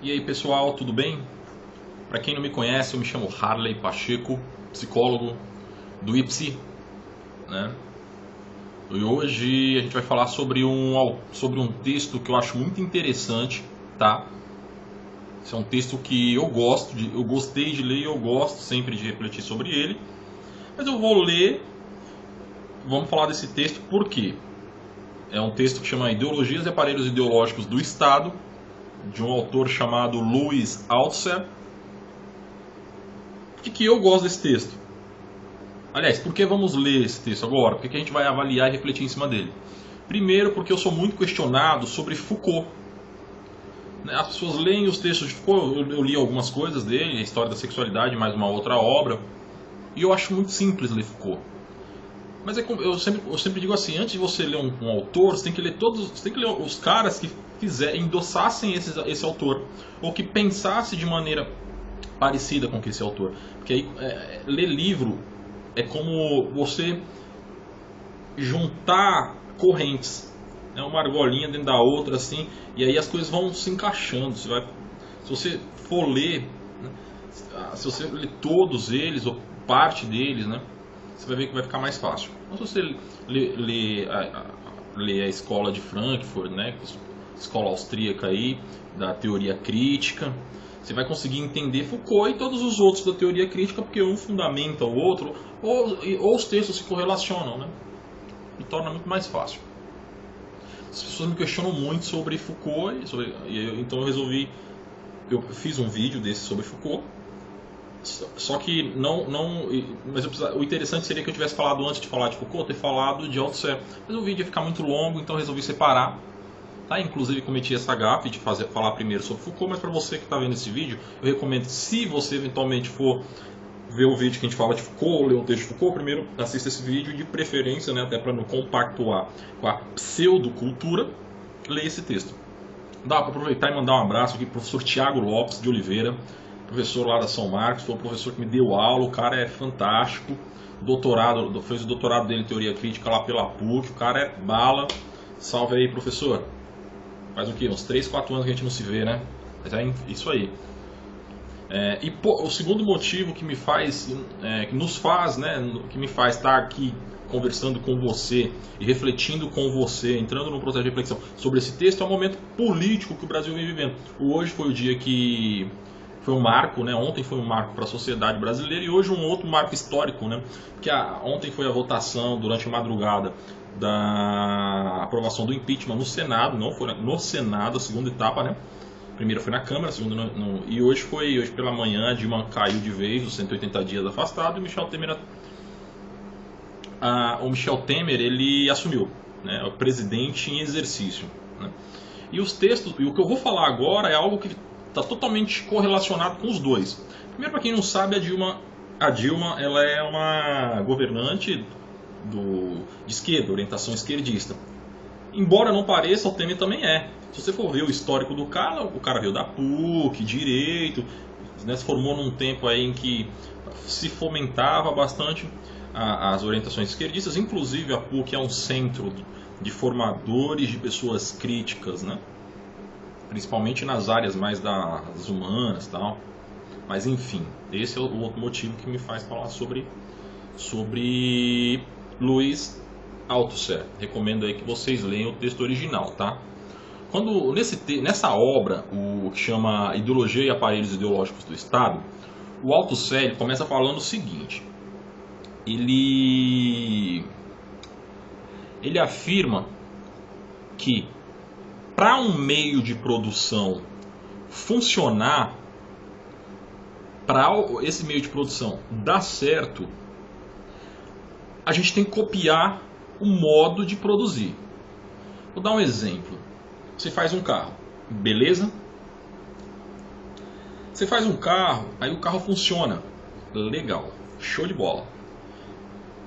E aí pessoal, tudo bem? Para quem não me conhece, eu me chamo Harley Pacheco, psicólogo do IPSI, né? E hoje a gente vai falar sobre um texto que eu acho muito interessante, tá? Esse é um texto que eu gostei de ler e eu gosto sempre de refletir sobre ele. Mas eu vou ler, vamos falar desse texto porque é um texto que chama Ideologias e Aparelhos Ideológicos do Estado, de um autor chamado Louis Althusser. Por que eu gosto desse texto? Aliás, por que vamos ler esse texto agora? Por que a gente vai avaliar e refletir em cima dele? Primeiro, porque eu sou muito questionado sobre Foucault. As pessoas leem os textos de Foucault, eu li algumas coisas dele, a História da Sexualidade, mais uma outra obra, e eu acho muito simples ler Foucault. Mas eu sempre digo assim, antes de você ler um autor, você tem que ler os caras que endossassem esse autor, ou que pensasse de maneira parecida com esse autor. Porque aí ler livro é como você juntar correntes, né? Uma argolinha dentro da outra assim, e aí as coisas vão se encaixando. Se você for ler, né? Se você ler todos eles ou parte deles, né? Você vai ver que vai ficar mais fácil. Então, se você ler a escola de Frankfurt, né? Escola austríaca aí da teoria crítica, você vai conseguir entender Foucault e todos os outros da teoria crítica, porque um fundamenta o outro, ou os textos se correlacionam, né? E torna muito mais fácil. As pessoas me questionam muito sobre Foucault, então eu fiz um vídeo desse sobre Foucault. Só que o interessante seria que eu tivesse falado antes de falar de Foucault, ter falado de Althusser. Mas o vídeo ia ficar muito longo, então eu resolvi separar. Tá? Inclusive cometi essa gafe de falar primeiro sobre Foucault, mas para você que está vendo esse vídeo, eu recomendo, se você eventualmente for ver o vídeo que a gente fala de Foucault, ler um texto de Foucault, primeiro assista esse vídeo, de preferência, né, até para não compactuar com a pseudocultura, leia esse texto. Dá para aproveitar e mandar um abraço aqui para o professor Tiago Lopes de Oliveira, professor lá da São Marcos, foi o professor que me deu aula, o cara é fantástico, fez o doutorado dele em teoria crítica lá pela PUC, o cara é bala. Salve aí, professor. Faz o quê? Uns 3, 4 anos que a gente não se vê, né? Mas é isso aí. O segundo motivo que me faz, que me faz estar aqui conversando com você e refletindo com você, entrando num processo de reflexão sobre esse texto, é o momento político que o Brasil vem vivendo. Hoje foi o dia que foi um marco, né? Ontem foi um marco para a sociedade brasileira e hoje um outro marco histórico, né? Porque ontem foi a votação durante a madrugada da aprovação do impeachment no Senado, não foi no Senado, a segunda etapa, né? A primeira foi na Câmara, a segunda e hoje pela manhã a Dilma caiu de vez, os 180 dias afastado, e o Michel Temer ele assumiu, né? O presidente em exercício, né? E os textos, e o que eu vou falar agora é algo que está totalmente correlacionado com os dois. Primeiro, para quem não sabe, a Dilma ela é uma governante de esquerda, orientação esquerdista. Embora não pareça, o Temer também é. Se você for ver o histórico do cara, o cara veio da PUC, direito, né, se formou num tempo aí em que se fomentava bastante as orientações esquerdistas. Inclusive a PUC é um centro de formadores de pessoas críticas, né? Principalmente nas áreas mais das humanas, tal. Mas enfim, esse é o outro motivo que me faz falar sobre Louis Althusser. Recomendo aí que vocês leiam o texto original, tá? Nessa obra, o que chama Ideologia e Aparelhos Ideológicos do Estado, o Althusser começa falando o seguinte: ele afirma que para um meio de produção funcionar, para esse meio de produção dar certo, a gente tem que copiar o modo de produzir. Vou dar um exemplo. Você faz um carro, beleza? Você faz um carro, aí o carro funciona, legal, show de bola.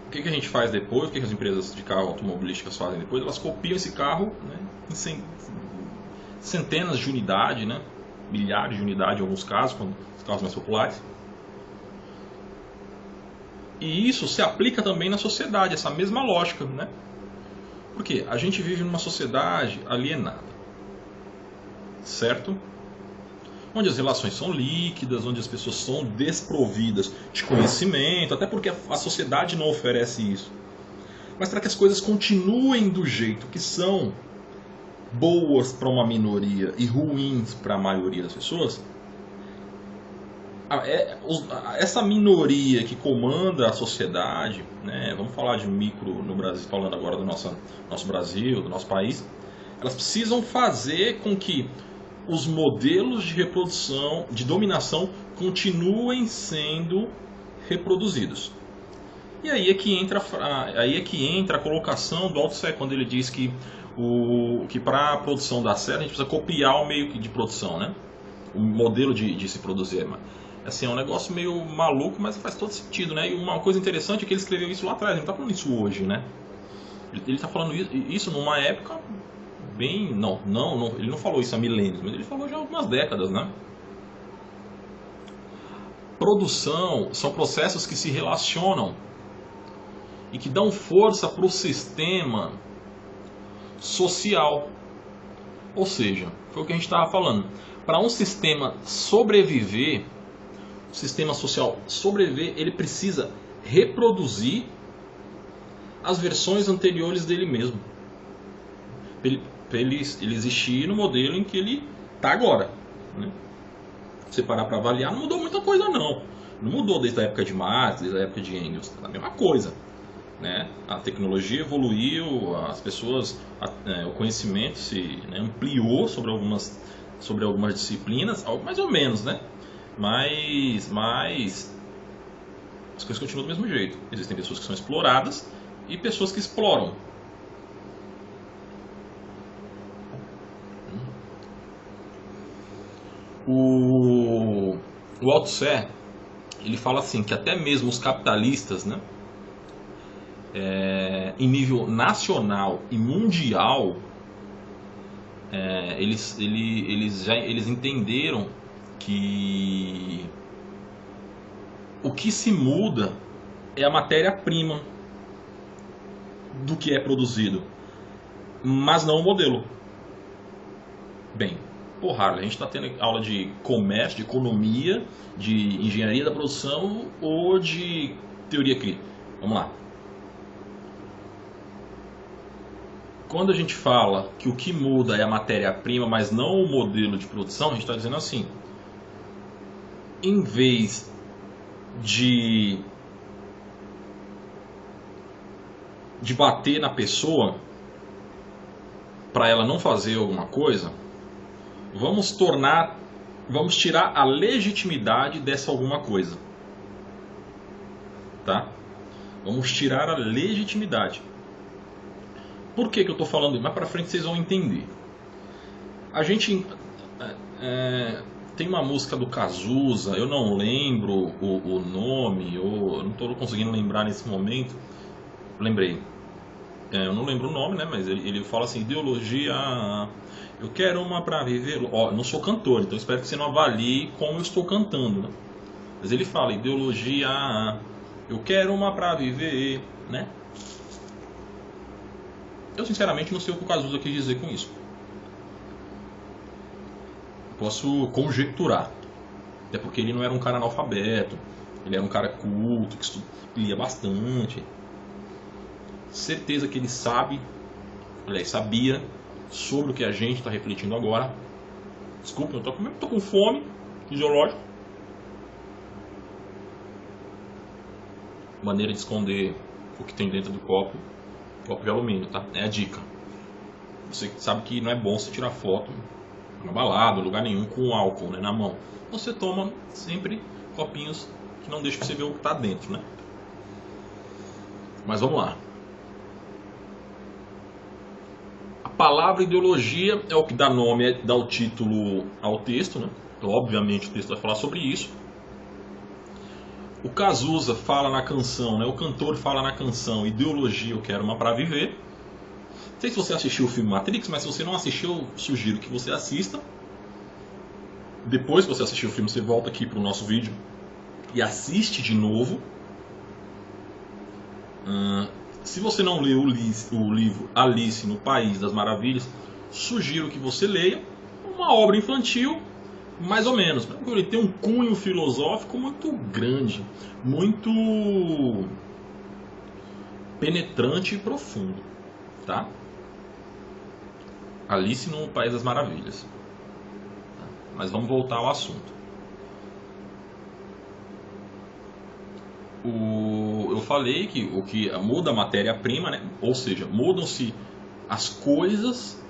O que a gente faz depois? O que as empresas de carro automobilísticas fazem depois? Elas copiam esse carro, né, em centenas de unidades, né, milhares de unidades em alguns casos, quando os carros mais populares. E isso se aplica também na sociedade, essa mesma lógica, né? Porque a gente vive numa sociedade alienada, certo? onde as relações são líquidas, onde as pessoas são desprovidas de conhecimento, até porque a sociedade não oferece isso. Mas para que as coisas continuem do jeito que são, boas para uma minoria e ruins para a maioria das pessoas, essa minoria que comanda a sociedade, né, vamos falar de micro no Brasil, falando agora do nosso Brasil, do nosso país, elas precisam fazer com que os modelos de reprodução, de dominação, continuem sendo reproduzidos. E aí é que entra a colocação do Lao-Tse, quando ele diz que para a produção dar certo a gente precisa copiar o meio de produção, né? O modelo de se produzir. Assim, é um negócio meio maluco, mas faz todo sentido, né? E uma coisa interessante é que ele escreveu isso lá atrás, ele não está falando isso hoje, né? Ele está falando isso numa época bem... Não, ele não falou isso há milênios, mas ele falou já há algumas décadas, né? Produção são processos que se relacionam e que dão força para o sistema social. Ou seja, foi o que a gente estava falando. Para um sistema sobreviver, o sistema social sobreviver, ele precisa reproduzir as versões anteriores dele mesmo. Para ele existir no modelo em que ele está agora, né? Se você parar para avaliar, não mudou muita coisa não. Não mudou desde a época de Marx, desde a época de Engels. É a mesma coisa, né? A tecnologia evoluiu, as pessoas, o conhecimento se ampliou sobre algumas disciplinas, mais ou menos, né? Mas as coisas continuam do mesmo jeito. Existem pessoas que são exploradas e pessoas que exploram. O Lao-Tse, ele fala assim que até mesmo os capitalistas, né, em nível nacional e mundial, eles entenderam que o que se muda é a matéria-prima do que é produzido, mas não o modelo. Bem, porra, a gente está tendo aula de comércio, de economia, de engenharia da produção ou de teoria crítica? Vamos lá. Quando a gente fala que o que muda é a matéria-prima, mas não o modelo de produção, a gente está dizendo assim: em vez de bater na pessoa para ela não fazer alguma coisa, vamos tirar a legitimidade dessa alguma coisa, tá? Vamos tirar a legitimidade. Por que eu estou falando isso? Mais para frente vocês vão entender. A gente tem uma música do Cazuza, eu não lembro o nome, eu não estou conseguindo lembrar nesse momento. Lembrei. Eu não lembro o nome, né? Mas ele fala assim: ideologia, eu quero uma pra viver. Ó, eu não sou cantor, então espero que você não avalie como eu estou cantando, né? Mas ele fala: ideologia, eu quero uma pra viver, né? Eu sinceramente não sei o que o Cazuza quis dizer com isso. Posso conjecturar. Até porque ele não era um cara analfabeto, ele era um cara culto, que lia bastante. Certeza que ele sabia sobre o que a gente está refletindo agora. Desculpa, eu tô com fome fisiológica. Maneira de esconder o que tem dentro do copo de alumínio, tá? É a dica. Você sabe que não é bom você tirar foto na balada, em lugar nenhum, com álcool, né, na mão. Você toma sempre copinhos que não deixam você ver o que está dentro, né? Mas vamos lá. A palavra ideologia é o que dá nome, dá o título ao texto, né? Então, obviamente, o texto vai falar sobre isso. O Cazuza fala na canção, né? O cantor fala na canção: ideologia, eu quero uma pra viver. Não sei se você assistiu o filme Matrix, mas se você não assistiu, eu sugiro que você assista. Depois que você assistir o filme, você volta aqui para o nosso vídeo e assiste de novo. Se você não leu o livro Alice no País das Maravilhas, sugiro que você leia. Uma obra infantil, mais ou menos. Ele tem um cunho filosófico muito grande, muito penetrante e profundo, tá? Alice no País das Maravilhas. Mas vamos voltar ao assunto. Eu falei que o que muda a matéria-prima, né? Ou seja, mudam-se as coisas,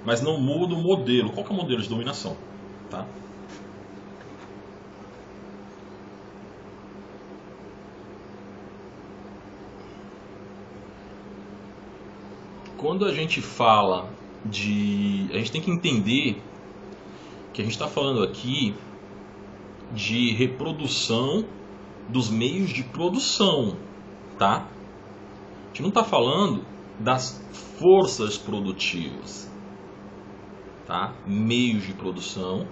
mas não muda o modelo. Qual que é o modelo de dominação? Tá? Quando a gente fala de... A gente tem que entender que a gente está falando aqui de reprodução dos meios de produção, tá? A gente não está falando das forças produtivas, tá? Meios de produção,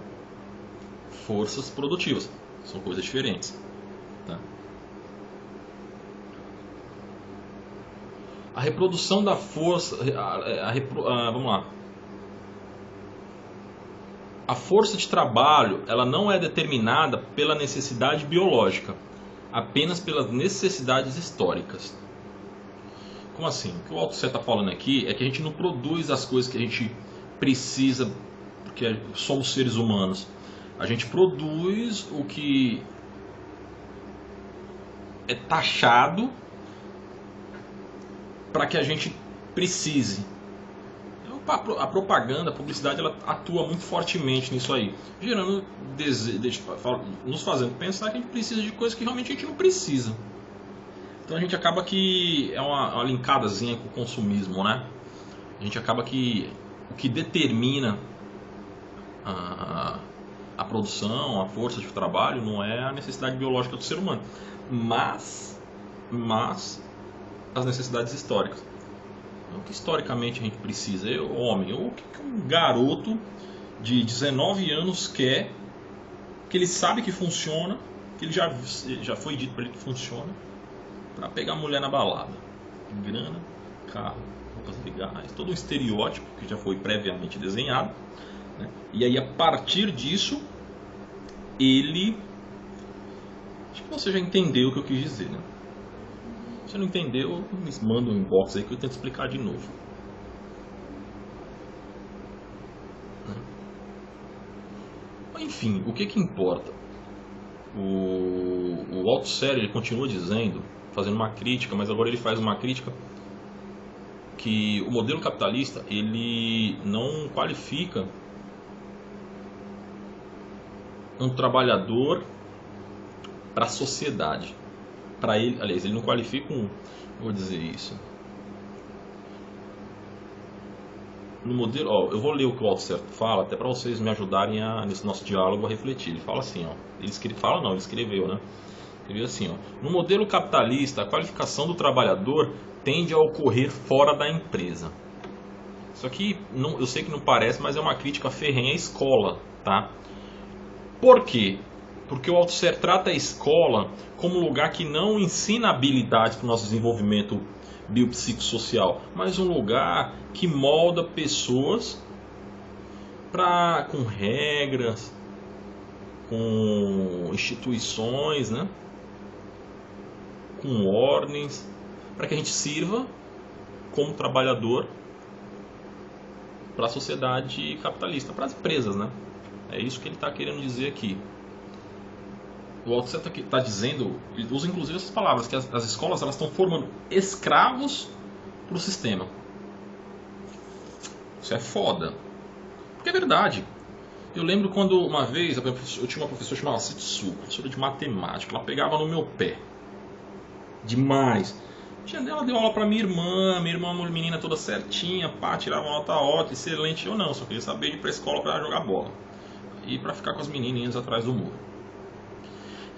forças produtivas, são coisas diferentes, tá? A reprodução da força, vamos lá. A força de trabalho, ela não é determinada pela necessidade biológica, apenas pelas necessidades históricas. Como assim? O que o Althusser está falando aqui é que a gente não produz as coisas que a gente precisa, porque somos seres humanos. A gente produz o que é taxado para que a gente precise. A propaganda, a publicidade, ela atua muito fortemente nisso aí, gerando nos fazendo pensar que a gente precisa de coisas que realmente a gente não precisa. Então a gente acaba que é uma linkadazinha com o consumismo, né? A gente acaba que o que determina a produção, a força de trabalho, não é a necessidade biológica do ser humano, mas as necessidades históricas. O que historicamente a gente precisa? Homem, o que um garoto de 19 anos quer, que ele sabe que funciona, que ele já foi dito para ele que funciona, para pegar a mulher na balada? Grana, carro, roupas legais, todo um estereótipo que já foi previamente desenhado, né? E aí a partir disso, ele... Acho que você já entendeu o que eu quis dizer, né? Se não entendeu, me manda um inbox aí que eu tento explicar de novo. Enfim, o que importa? O Althusser, ele continua dizendo, fazendo uma crítica, mas agora ele faz uma crítica que o modelo capitalista, ele não qualifica um trabalhador para a sociedade. Para ele, aliás, ele não qualifica vou dizer isso. No modelo, ó, eu vou ler o que o Althusser fala, até para vocês me ajudarem nesse nosso diálogo a refletir. Ele fala assim, ó, ele escreveu, né? Escreveu assim, ó: no modelo capitalista, a qualificação do trabalhador tende a ocorrer fora da empresa. Isso aqui, eu sei que não parece, mas é uma crítica ferrenha à escola, tá? Por quê? Porque o Althusser trata a escola como um lugar que não ensina habilidades para o nosso desenvolvimento biopsicossocial, mas um lugar que molda pessoas com regras, com instituições, né? Com ordens, para que a gente sirva como trabalhador para a sociedade capitalista, para as empresas, né? É isso que ele está querendo dizer aqui. O Althusser está dizendo, ele usa inclusive essas palavras, que as escolas elas estão formando escravos para o sistema. Isso é foda. Porque é verdade. Eu lembro quando uma vez eu tinha uma professora chamada Setsu, professora de matemática, ela pegava no meu pé. Demais. Ela deu aula para minha irmã, uma menina toda certinha, pá, tirava uma nota ótima, excelente. Eu não, só queria saber de ir para a escola para jogar bola. E para ficar com as menininhas atrás do muro.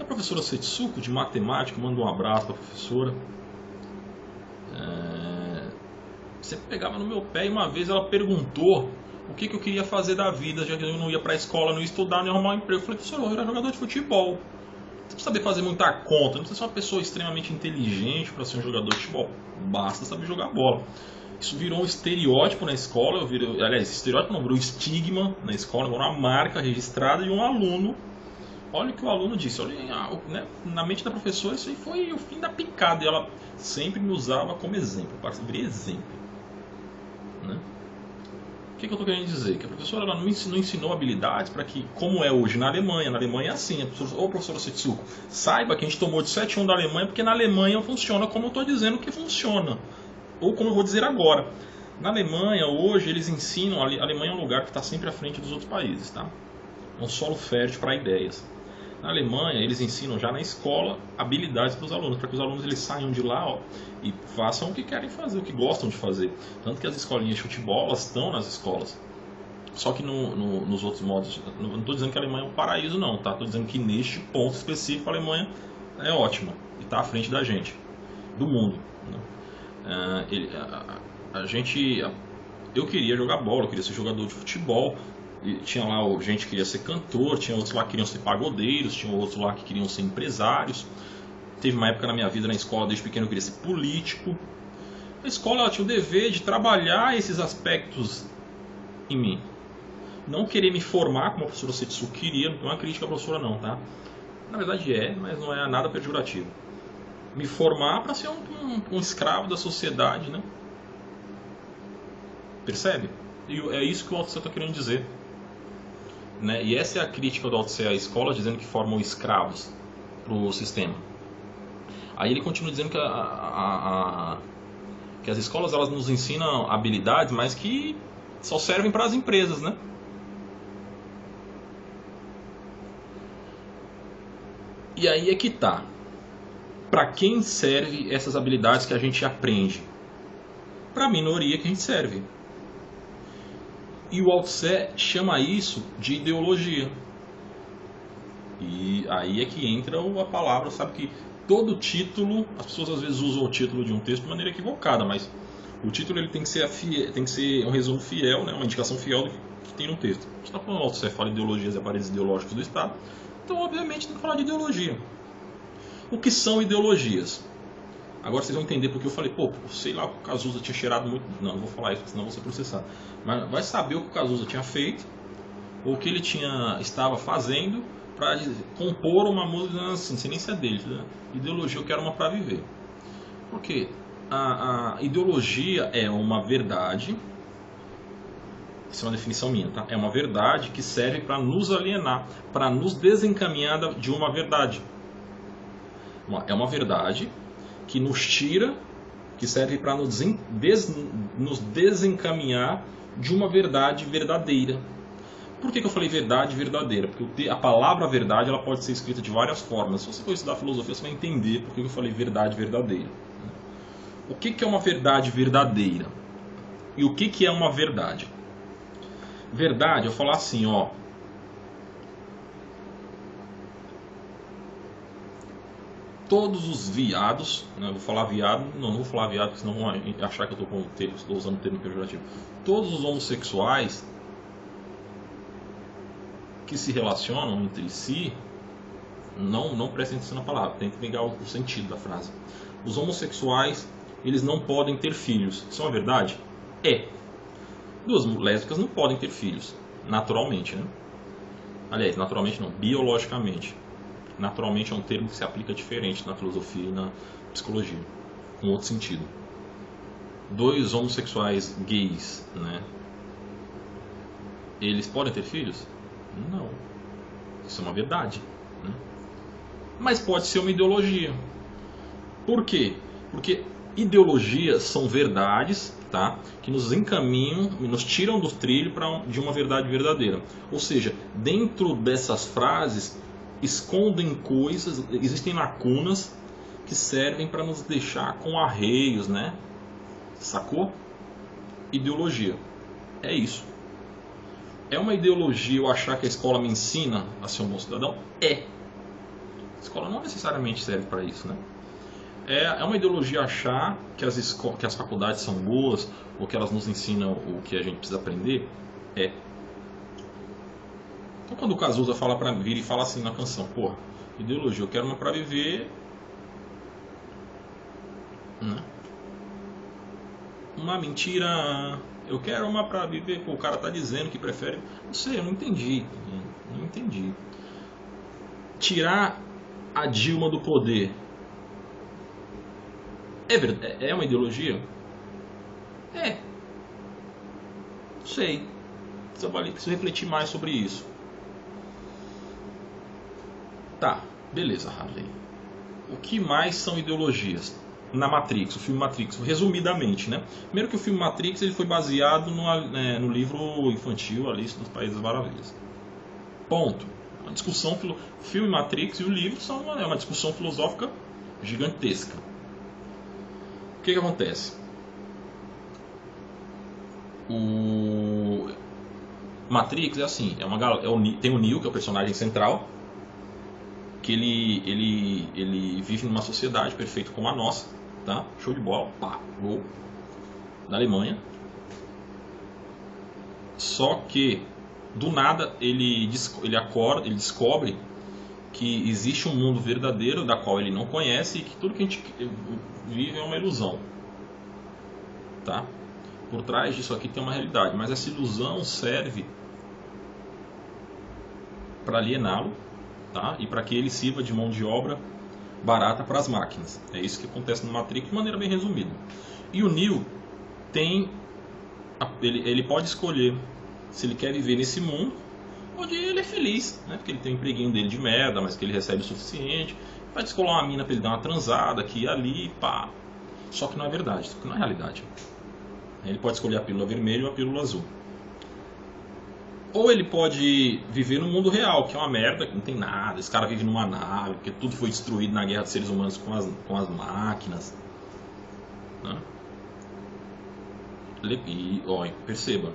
A professora Setsuko de matemática, manda um abraço para a professora. Sempre pegava no meu pé e uma vez ela perguntou o que eu queria fazer da vida, já que eu não ia para a escola, não ia estudar, não ia arrumar um emprego. Eu falei, professora, eu era jogador de futebol. Não precisa saber fazer muita conta, não precisa ser uma pessoa extremamente inteligente para ser um jogador de futebol. Basta saber jogar bola. Isso virou um estereótipo na escola, aliás, estereótipo não, virou estigma na escola, virou uma marca registrada de um aluno. Olha o que o aluno disse, olha, né, na mente da professora isso aí foi o fim da picada, e ela sempre me usava como exemplo, para vir exemplo. Né? O que eu estou querendo dizer? Que a professora ela não ensinou habilidades para que, como é hoje na Alemanha é assim, ô professora Setsuko, saiba que a gente tomou de 7-1 da Alemanha, porque na Alemanha funciona como eu estou dizendo que funciona. Ou como eu vou dizer agora. Na Alemanha, hoje, eles ensinam... A Alemanha é um lugar que está sempre à frente dos outros países, tá? É um solo fértil para ideias. Na Alemanha, eles ensinam já na escola habilidades para os alunos, para que os alunos eles saiam de lá, ó, e façam o que querem fazer, o que gostam de fazer. Tanto que as escolinhas de futebol, elas estão nas escolas. Só que nos outros modos... Não estou dizendo que a Alemanha é um paraíso, não, tá? Estou dizendo que neste ponto específico a Alemanha é ótima e está à frente da gente, do mundo, né? Eu queria jogar bola, eu queria ser jogador de futebol, e tinha lá gente que queria ser cantor, tinha outros lá que queriam ser pagodeiros, tinha outros lá que queriam ser empresários. Teve uma época na minha vida na escola, desde pequeno eu queria ser político. A escola ela tinha o dever de trabalhar esses aspectos em mim, não querer me formar como a professora Setsuko queria. Não é uma crítica à professora não, tá? Na verdade mas não é nada pejorativo. Me formar para ser um escravo da sociedade, né? Percebe? E é isso que o Lao Tse está querendo dizer, né? E essa é a crítica do Lao Tse à escola, dizendo que formam escravos para o sistema. Aí ele continua dizendo que, que as escolas elas nos ensinam habilidades, mas que só servem para as empresas, né? E aí é que tá. Para quem serve essas habilidades que a gente aprende? Para a minoria que a gente serve. E o Lao Tse chama isso de ideologia. E aí é que entra a palavra, sabe que todo título, as pessoas às vezes usam o título de um texto de maneira equivocada, mas o título ele tem que ser um resumo fiel, né, uma indicação fiel do que tem no texto. Você está falando, o Lao Tse fala de ideologias e aparelhos ideológicos do Estado, então obviamente tem que falar de ideologia. O que são ideologias? Agora vocês vão entender porque eu falei, pô, sei lá o que o Cazuza tinha cheirado muito. Não vou falar isso, senão vou ser processado. Mas vai saber o que o Cazuza tinha feito, ou o que ele estava fazendo para compor uma música assim, sem nem ser dele. Né? Ideologia, eu quero uma para viver. Porque a ideologia é uma verdade, isso é uma definição minha, tá? É uma verdade que serve para nos alienar, para nos desencaminhar de uma verdade. É uma verdade que nos tira, que serve para nos desencaminhar de uma verdade verdadeira. Por que eu falei verdade verdadeira? Porque a palavra verdade ela pode ser escrita de várias formas. Se você for estudar filosofia, você vai entender por que eu falei verdade verdadeira. O que é uma verdade verdadeira? E o que é uma verdade? Verdade, eu falar assim, ó. Todos os viados, né, vou falar viado, não vou falar viado, porque senão vão achar que eu estou usando o termo pejorativo. Todos os homossexuais que se relacionam entre si, não prestem atenção na palavra, tem que pegar o sentido da frase. Os homossexuais, eles não podem ter filhos. Isso é uma verdade? É. Duas lésbicas não podem ter filhos, naturalmente, né? Aliás, naturalmente não, biologicamente. Naturalmente é um termo que se aplica diferente na filosofia e na psicologia, com outro sentido. Dois homossexuais gays, né? Eles podem ter filhos? Não. Isso é uma verdade, né? Mas pode ser uma ideologia. Por quê? Porque ideologias são verdades, tá? Que nos encaminham, nos tiram do trilho de uma verdade verdadeira. Ou seja, dentro dessas frases escondem coisas, existem lacunas que servem para nos deixar com arreios, né? Sacou? Ideologia. É isso. É uma ideologia eu achar que a escola me ensina a ser um bom cidadão? É. A escola não necessariamente serve para isso, né? É uma ideologia achar que as faculdades são boas ou que elas nos ensinam o que a gente precisa aprender? É. Então quando o Cazuza fala para vir e fala assim na canção, porra, ideologia, eu quero uma para viver, né? uma mentira. Eu quero uma pra viver. Pô, o cara tá dizendo que prefere. Não sei, eu não entendi. Não entendi. Tirar a Dilma do poder é uma ideologia? É. Não sei. Preciso refletir mais sobre isso. Tá, beleza, Harley. O que mais são ideologias? Na Matrix, o filme Matrix, resumidamente, né? Primeiro que o filme Matrix ele foi baseado no livro infantil Alice nos Países das Maravilhas. Ponto. Uma discussão, o filme Matrix e o livro são uma discussão filosófica gigantesca. O que acontece? O Matrix é assim, tem o Neo, que é o personagem central, que ele vive numa sociedade perfeita como a nossa, tá? Show de bola, pá, gol, na Alemanha. Só que do nada ele acorda, ele descobre que existe um mundo verdadeiro da qual ele não conhece e que tudo que a gente vive é uma ilusão, tá? Por trás disso aqui tem uma realidade, mas essa ilusão serve para aliená-lo, tá? E para que ele sirva de mão de obra barata para as máquinas. É isso que acontece no Matrix de maneira bem resumida. E o Neo ele pode escolher se ele quer viver nesse mundo onde ele é feliz, né? Porque ele tem um empreguinho dele de merda, mas que ele recebe o suficiente. Vai descolar uma mina para ele dar uma transada aqui e ali, pá. Só que não é verdade, isso não é realidade. Ele pode escolher a pílula vermelha ou a pílula azul. Ou ele pode viver no mundo real, que é uma merda, que não tem nada. Esse cara vive numa nave, porque tudo foi destruído na guerra dos seres humanos com as máquinas, né? E, ó, perceba.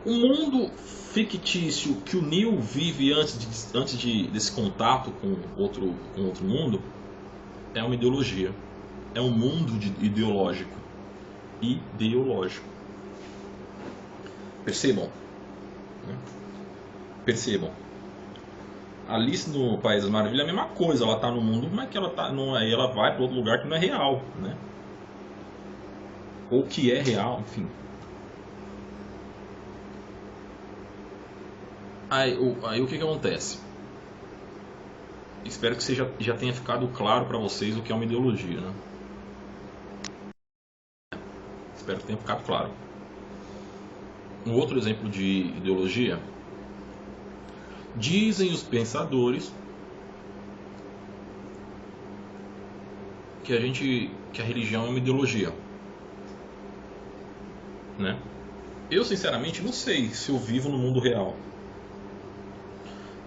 O mundo fictício que o Neo vive antes desse contato com outro mundo é uma ideologia. É um mundo ideológico. Percebam. Percebam. Alice no País das Maravilhas é a mesma coisa. Ela está no mundo, mas que ela tá, não, aí ela vai para outro lugar que não é real, né? Ou que é real, enfim. Aí o que acontece? Espero que já tenha ficado claro para vocês o que é uma ideologia, né? Espero que tenha ficado claro. Um outro exemplo de ideologia: dizem os pensadores que a religião é uma ideologia, né? Eu sinceramente não sei se eu vivo no mundo real,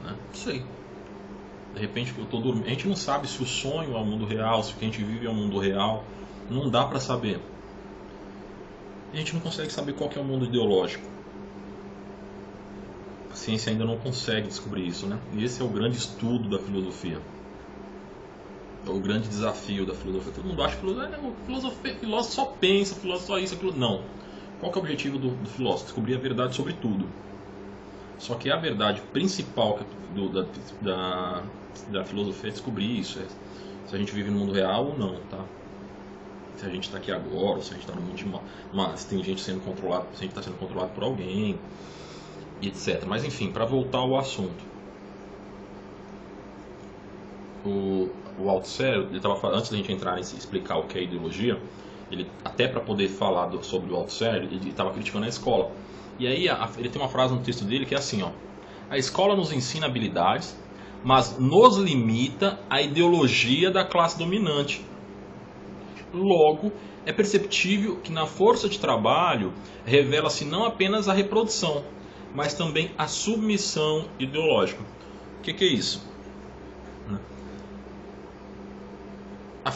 né? Não sei. De repente eu tô dormindo. A gente não sabe se o sonho é o mundo real, se o que a gente vive é o mundo real. Não dá para saber. A gente não consegue saber qual que é o mundo ideológico. A ciência ainda não consegue descobrir isso, né? E esse é o grande estudo da filosofia. É o grande desafio da filosofia. Todo mundo acha que o filósofo só pensa, o filósofo só isso, aquilo. Não. Qual que é o objetivo do filósofo? Descobrir a verdade sobre tudo. Só que a verdade principal da filosofia é descobrir isso. Se a gente vive no mundo real ou não, tá? Se a gente está aqui agora, ou se a gente está no mundo de mal, se tem gente sendo controlada, se a gente está sendo controlado por alguém, e etc. Mas enfim, para voltar ao assunto, o Althusser, ele estava falando, antes da gente entrar e explicar o que é ideologia, ele até para poder falar sobre o Althusser, ele estava criticando a escola. E aí ele tem uma frase no texto dele que é assim, ó: a escola nos ensina habilidades, mas nos limita a ideologia da classe dominante. Logo, é perceptível que na força de trabalho revela-se não apenas a reprodução, mas também a submissão ideológica. O que é isso?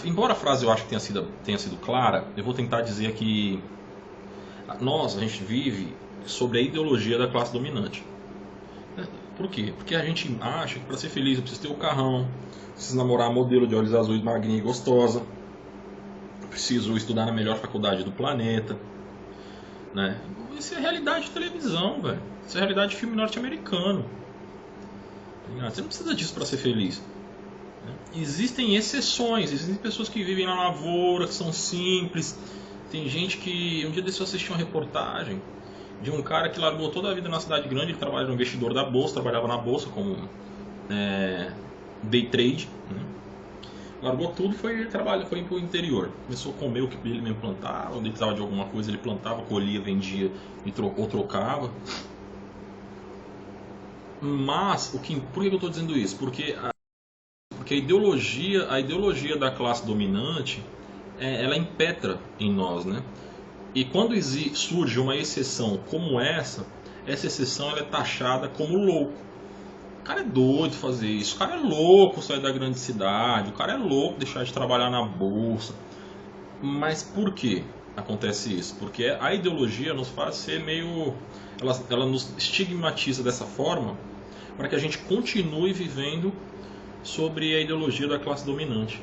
Embora a frase eu acho que tenha sido clara, eu vou tentar dizer que a gente vive sobre a ideologia da classe dominante. Por quê? Porque a gente acha que para ser feliz eu preciso ter o carrão, preciso namorar modelo de olhos azuis, magrinha e gostosa, preciso estudar na melhor faculdade do planeta, né? Isso é realidade de televisão, velho. Isso é realidade de filme norte-americano. Você não precisa disso para ser feliz. Existem exceções, existem pessoas que vivem na lavoura, que são simples. Tem gente que... Um dia desse eu assisti uma reportagem de um cara que largou toda a vida na cidade grande. Ele trabalha no investidor da bolsa, trabalhava na bolsa como day trade, né? Largou tudo e foi para o interior. Começou a comer o que ele mesmo plantava. Quando ele precisava de alguma coisa, ele plantava, colhia, vendia ou trocava. Mas, por que eu estou dizendo isso? Porque a ideologia da classe dominante, ela impetra em nós, né? E quando surge uma exceção como essa exceção ela é taxada como louco. O cara é doido fazer isso, o cara é louco sair da grande cidade, o cara é louco deixar de trabalhar na bolsa. Mas por que acontece isso? Porque a ideologia nos faz ser meio... Ela nos estigmatiza dessa forma para que a gente continue vivendo sobre a ideologia da classe dominante.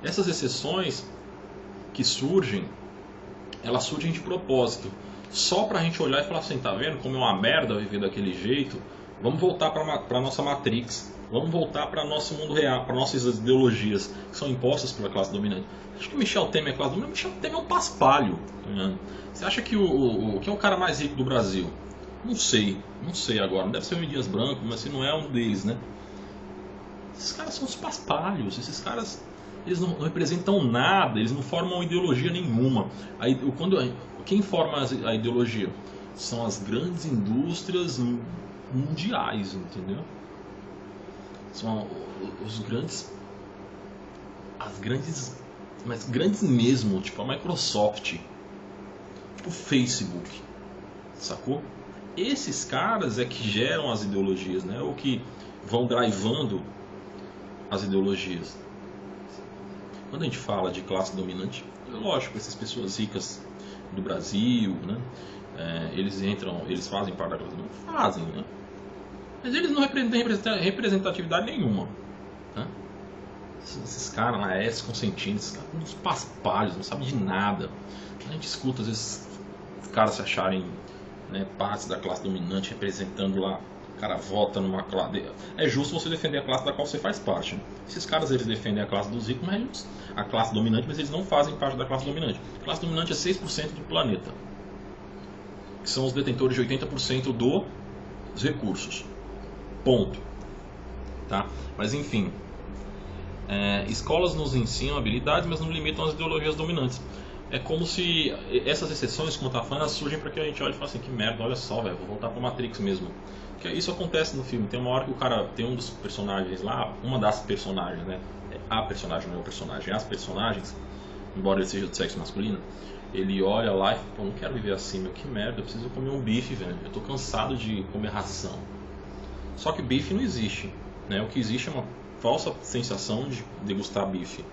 Essas exceções que surgem, elas surgem de propósito, só para a gente olhar e falar assim, tá vendo como é uma merda viver daquele jeito? Vamos voltar para a nossa Matrix, vamos voltar para nosso mundo real, para nossas ideologias que são impostas pela classe dominante. Acho que Michel Temer é classe dominante. Michel Temer é um paspalho. Tá? Você acha que que é o cara mais rico do Brasil? Não sei agora, não deve ser o Dias Branco, mas se não é um deles, né? Esses caras são os paspalhos, esses caras, eles não representam nada, eles não formam ideologia nenhuma. Quem forma a ideologia? São as grandes indústrias mundiais, entendeu? São mas grandes mesmo, tipo a Microsoft, tipo o Facebook, sacou? Esses caras é que geram as ideologias, né? Ou que vão drivando as ideologias. Quando a gente fala de classe dominante, lógico, essas pessoas ricas do Brasil, né? Eles fazem parte da classe dominante? Fazem, né? Mas eles não têm representatividade nenhuma, né? Esses caras na S consentindo, esses caras são uns paspalhos, não sabem de nada. A gente escuta às vezes os caras se acharem, né, partes da classe dominante representando lá. O cara vota numa classe. É justo você defender a classe da qual você faz parte, né? Esses caras eles defendem a classe dos ricos, mas a classe dominante, mas eles não fazem parte da classe dominante. A classe dominante é 6% do planeta, que são os detentores de 80% dos recursos. Ponto. Tá? Mas enfim, escolas nos ensinam habilidades, mas não limitam as ideologias dominantes. É como se essas exceções, como eu estava falando, elas surgem para que a gente olhe e fale assim, que merda, olha só, velho, vou voltar para Matrix mesmo. Porque isso acontece no filme. Tem uma hora que o cara, tem um dos personagens lá, uma das personagens, né? A personagem, não é o personagem, as personagens, embora ele seja do sexo masculino, ele olha lá e fala, pô, não quero viver assim, meu, que merda, eu preciso comer um bife, velho, eu tô cansado de comer ração. Só que bife não existe, né? O que existe é uma falsa sensação de degustar bife,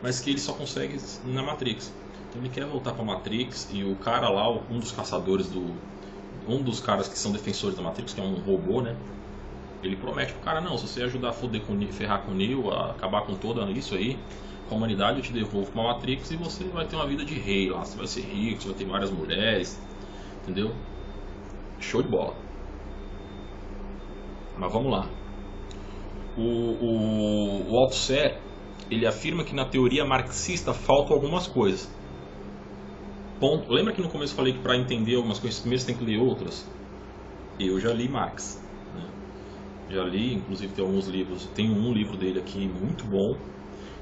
mas que ele só consegue na Matrix. Então ele quer voltar para Matrix e o cara lá, um dos caçadores um dos caras que são defensores da Matrix, que é um robô, né? Ele promete pro cara, não, se você ajudar a ferrar com o Neo, a acabar com toda isso aí, com a humanidade, eu te devolvo pra Matrix e você vai ter uma vida de rei lá, você vai ser rico, você vai ter várias mulheres, entendeu? Show de bola. Mas vamos lá. O Althusser, ele afirma que na teoria marxista faltam algumas coisas. Ponto. Lembra que no começo eu falei que para entender algumas coisas primeiro você tem que ler outras? Eu já li Marx, né? Já li, inclusive tem alguns livros. Tem um livro dele aqui muito bom.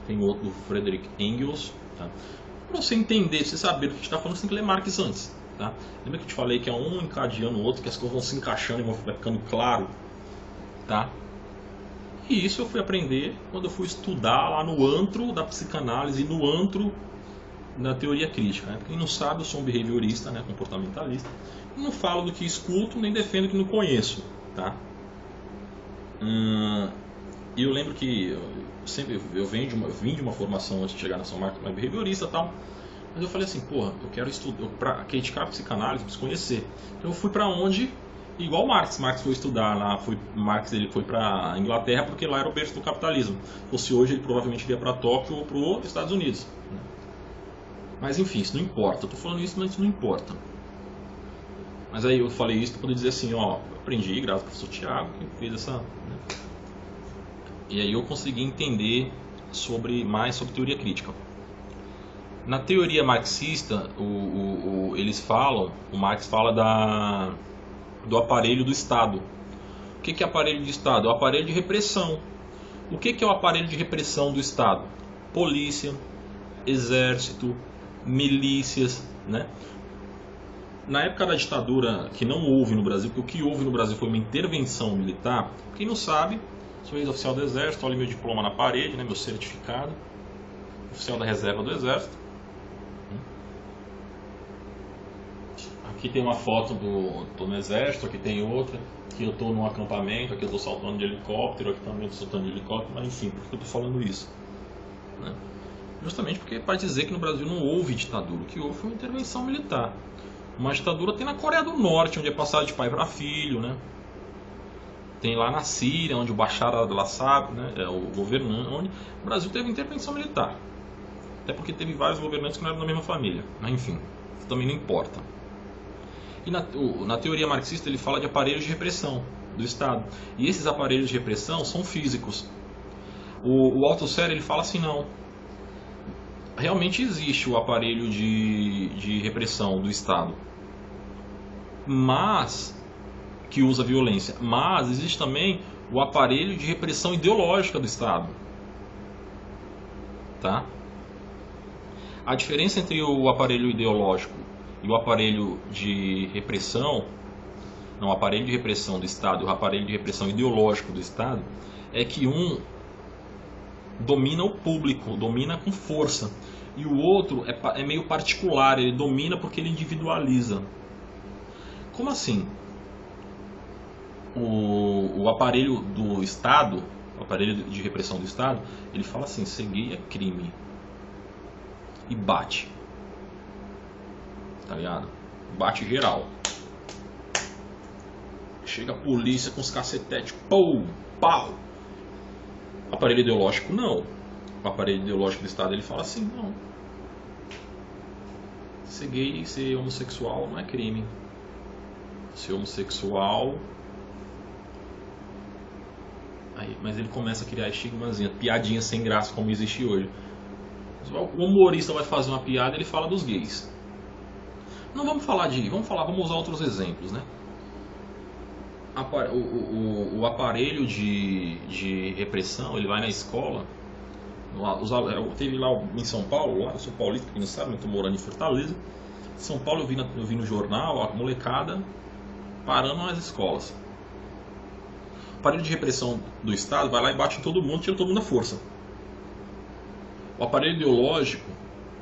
Tem outro do Friedrich Engels, tá? Para você entender, pra você saber do que a gente está falando, você tem que ler Marx antes, tá? Lembra que eu te falei que é um encadeando o outro, que as coisas vão se encaixando e vão ficando claro, tá? E isso eu fui aprender quando eu fui estudar lá no antro da psicanálise, no antro da teoria crítica, né? Quem não sabe, eu sou um behaviorista, né, comportamentalista, e não falo do que escuto nem defendo o que não conheço, tá? E eu lembro que eu vim de uma formação antes de chegar na São Marcos, behaviorista e tal, mas eu falei assim, porra, eu quero estudar, para criticar a psicanálise, preciso conhecer. Então eu fui para onde, igual Marx foi estudar lá, Marx ele foi para Inglaterra porque lá era o berço do capitalismo. Se fosse hoje ele provavelmente iria para Tóquio ou para os Estados Unidos, né? Mas enfim, isso não importa. Eu tô falando isso, mas isso não importa. Mas aí eu falei isso para poder dizer assim, ó, eu aprendi graças ao professor Tiago, que fez essa, né? E aí eu consegui entender mais sobre teoria crítica. Na teoria marxista, o Marx fala do aparelho do Estado. O que é aparelho de Estado? É o aparelho de repressão. O que é o aparelho de repressão do Estado? Polícia, exército, milícias, né? Na época da ditadura, que não houve no Brasil, porque o que houve no Brasil foi uma intervenção militar. Quem não sabe, sou ex-oficial do exército, olha meu diploma na parede, né, meu certificado, oficial da reserva do exército. Aqui tem uma foto tô no exército, aqui tem outra, aqui eu estou num acampamento, aqui eu estou saltando de helicóptero, aqui também estou saltando de helicóptero, mas enfim, por que eu estou falando isso? Né? Justamente porque para dizer que no Brasil não houve ditadura, o que houve foi uma intervenção militar. Uma ditadura tem na Coreia do Norte, onde é passado de pai para filho, né? Tem lá na Síria, onde o Bashar al-Assad, né, é o governante, onde o Brasil teve intervenção militar. Até porque teve vários governantes que não eram da mesma família, mas enfim, isso também não importa. E na teoria marxista ele fala de aparelhos de repressão do Estado. E esses aparelhos de repressão são físicos. O Althusser ele fala assim, não. Realmente existe o aparelho de repressão do Estado, mas que usa violência. Mas existe também o aparelho de repressão ideológica do Estado. Tá? A diferença entre o aparelho ideológico e o aparelho de repressão, não, o aparelho de repressão do Estado e o aparelho de repressão ideológico do Estado, é que um domina o público, domina com força, e o outro é meio particular, ele domina porque ele individualiza. Como assim? O aparelho do Estado, o aparelho de repressão do Estado, ele fala assim, ser gay é crime, e bate. Tá ligado? Bate geral. Chega a polícia com os cacetetes, pau, pau. O aparelho ideológico não. O aparelho ideológico do Estado ele fala assim, não. Ser gay e ser homossexual não é crime. Ser homossexual... Aí, mas ele começa a criar estigmazinha, piadinha sem graça como existe hoje. O humorista vai fazer uma piada, ele fala dos gays. Não vamos falar vamos usar outros exemplos, né? O aparelho de repressão, ele vai na escola. Teve lá em São Paulo, lá eu sou paulista, quem não sabe, eu estou morando em Fortaleza. Em São Paulo eu vi no jornal a molecada parando nas escolas. O aparelho de repressão do Estado vai lá e bate em todo mundo, tira todo mundo à força. O aparelho ideológico,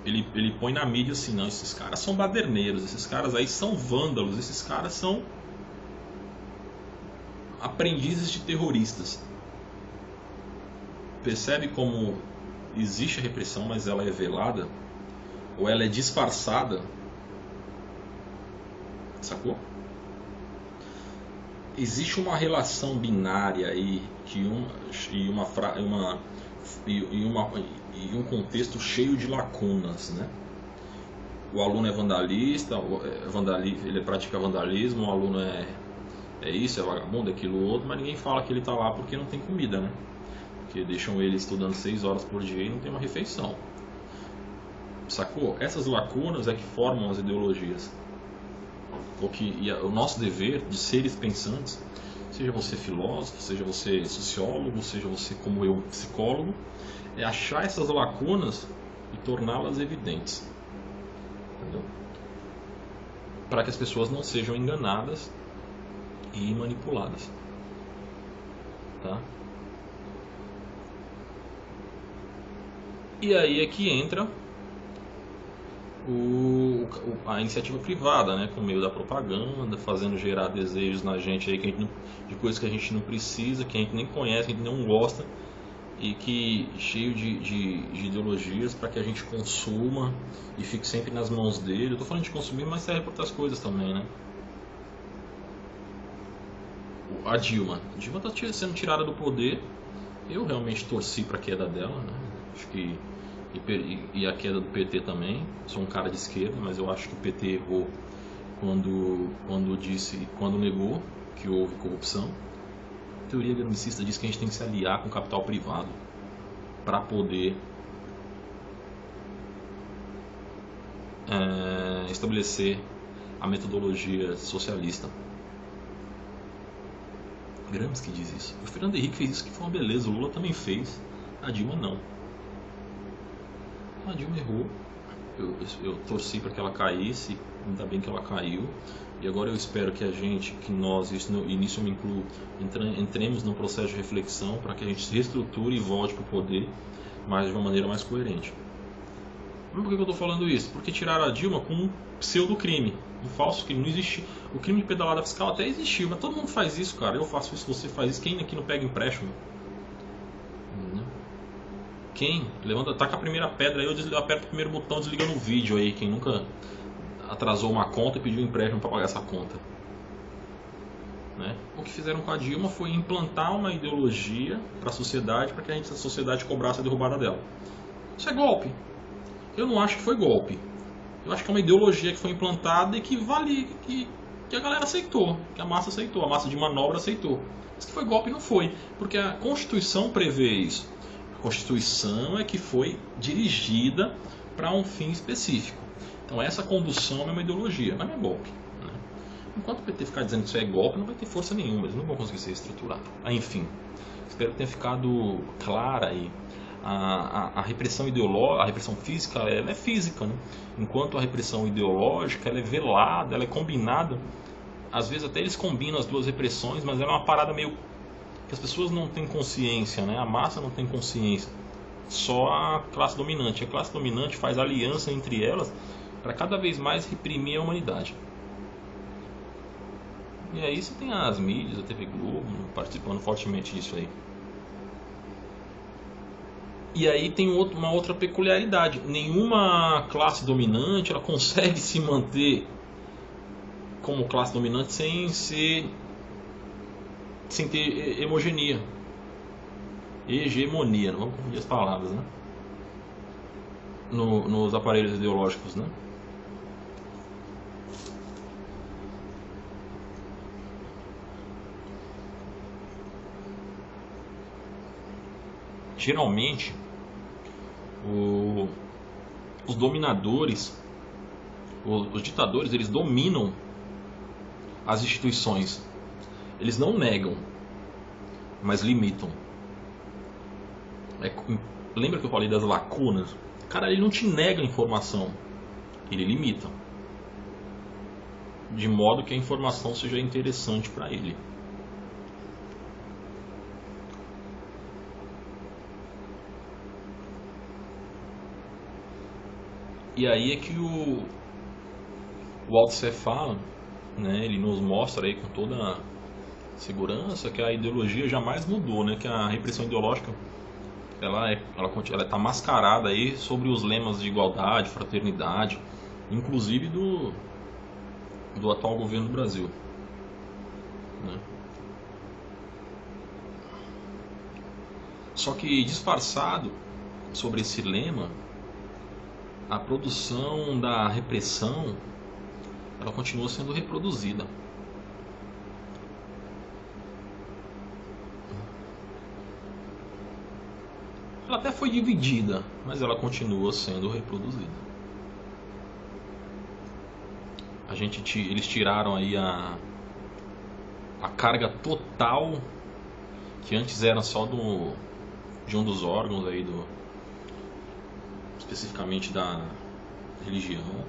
ele põe na mídia assim, não, esses caras são baderneiros, esses caras aí são vândalos, esses caras são aprendizes de terroristas. Percebe como existe a repressão, mas ela é velada? Ou ela é disfarçada? Sacou? Existe uma relação binária aí e um contexto cheio de lacunas, né? O aluno é vandalista, ele pratica vandalismo, o aluno é isso, é vagabundo, é aquilo outro, mas ninguém fala que ele está lá porque não tem comida, né? Porque deixam ele estudando 6 horas por dia e não tem uma refeição. Sacou? Essas lacunas é que formam as ideologias. O nosso dever de seres pensantes, seja você filósofo, seja você sociólogo, seja você como eu, psicólogo, é achar essas lacunas e torná-las evidentes. Entendeu? Para que as pessoas não sejam enganadas e manipuladas. Tá? E aí é que entra a iniciativa privada, né, por meio da propaganda, fazendo gerar desejos na gente, aí, de coisas que a gente não precisa, que a gente nem conhece, que a gente não gosta, e que cheio de ideologias para que a gente consuma e fique sempre nas mãos dele. Eu estou falando de consumir, mas serve para outras coisas também, né? A Dilma está sendo tirada do poder. Eu realmente torci para a queda dela, né? Acho que e a queda do PT também. Sou um cara de esquerda, mas eu acho que o PT errou quando negou que houve corrupção. teoria gramscista diz que a gente tem que se aliar com o capital privado para poder estabelecer a metodologia socialista. Gramsci diz isso. O Fernando Henrique fez isso, que foi uma beleza. O Lula também fez. A Dilma não. A Dilma errou. Eu torci para que ela caísse. Ainda bem que ela caiu. E agora eu espero que a gente, que nós, e nisso eu me incluo, entremos num processo de reflexão para que a gente se reestruture e volte para o poder, mas de uma maneira mais coerente. Mas por que eu estou falando isso? Porque tiraram a Dilma com um pseudo-crime, um falso crime. Não existe. O crime de pedalada fiscal até existiu, mas todo mundo faz isso, cara. Eu faço isso, você faz isso. Quem aqui não pega empréstimo? Quem? Levanta, taca a primeira pedra aí, eu aperto o primeiro botão, desligando o vídeo aí. Quem nunca atrasou uma conta e pediu empréstimo para pagar essa conta. Né? O que fizeram com a Dilma foi implantar uma ideologia para a sociedade, para que a sociedade cobrasse a derrubada dela. Isso é golpe. Eu não acho que foi golpe. Eu acho que é uma ideologia que foi implantada e que a galera aceitou, que a massa aceitou, a massa de manobra aceitou. Mas que foi golpe não foi, porque a Constituição prevê isso. A Constituição é que foi dirigida para um fim específico. Então essa condução é uma ideologia, mas não é golpe. Né? Enquanto o PT ficar dizendo que isso é golpe, não vai ter força nenhuma, eles não vão conseguir ser estruturados. Enfim, espero que tenha ficado clara aí. A repressão ideológica, a repressão física, ela é física, né? Enquanto a repressão ideológica, ela é velada, ela é combinada. Às vezes até eles combinam as duas repressões, mas ela é uma parada meio que as pessoas não têm consciência, né? A massa não tem consciência. Só a classe dominante. A classe dominante faz aliança entre elas para cada vez mais reprimir a humanidade. E aí você tem as mídias, a TV Globo participando fortemente disso aí. E aí tem uma outra peculiaridade. Nenhuma classe dominante ela consegue se manter como classe dominante sem ter hegemonia. Hegemonia, não vamos confundir as palavras, né? Nos aparelhos ideológicos, né? Geralmente os dominadores, os ditadores, eles dominam as instituições. Eles não negam, mas limitam. Lembra que eu falei das lacunas? Cara, ele não te nega a informação, ele limita, de modo que a informação seja interessante para ele. E aí é que o Lao Tse fala, né, ele nos mostra aí com toda segurança que a ideologia jamais mudou, né, que a repressão ideológica ela está mascarada aí sobre os lemas de igualdade, fraternidade, inclusive do atual governo do Brasil. Né? Só que disfarçado sobre esse lema, a produção da repressão ela continua sendo reproduzida. Ela até foi dividida, mas ela continua sendo reproduzida. Eles tiraram aí a carga total que antes era só de um dos órgãos aí especificamente da religião,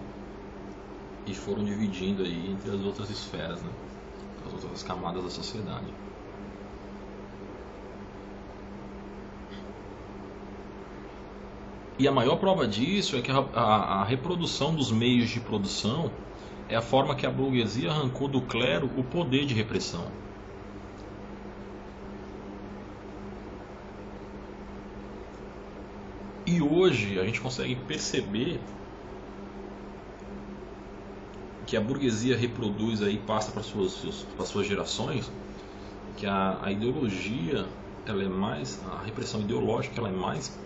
e foram dividindo aí entre as outras esferas, né? As outras camadas da sociedade. E a maior prova disso é que a reprodução dos meios de produção é a forma que a burguesia arrancou do clero o poder de repressão. E hoje a gente consegue perceber que a burguesia reproduz aí, passa para suas gerações, que a ideologia, ela é mais, a repressão ideológica, ela é mais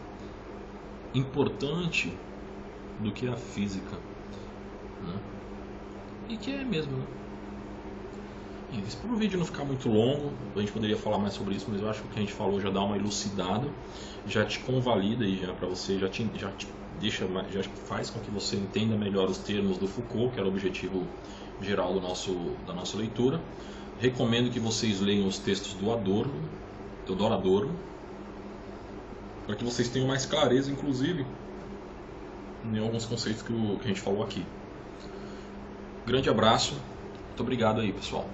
importante do que a física, né? E que é mesmo, né? Para o vídeo não ficar muito longo, a gente poderia falar mais sobre isso, mas eu acho que o que a gente falou já dá uma elucidada, já te convalida e já para você, já te deixa, já faz com que você entenda melhor os termos do Foucault, que era o objetivo geral da nossa leitura. Recomendo que vocês leiam os textos do Teodoro Adorno, para que vocês tenham mais clareza, inclusive, em alguns conceitos que a gente falou aqui. Grande abraço, muito obrigado aí, pessoal.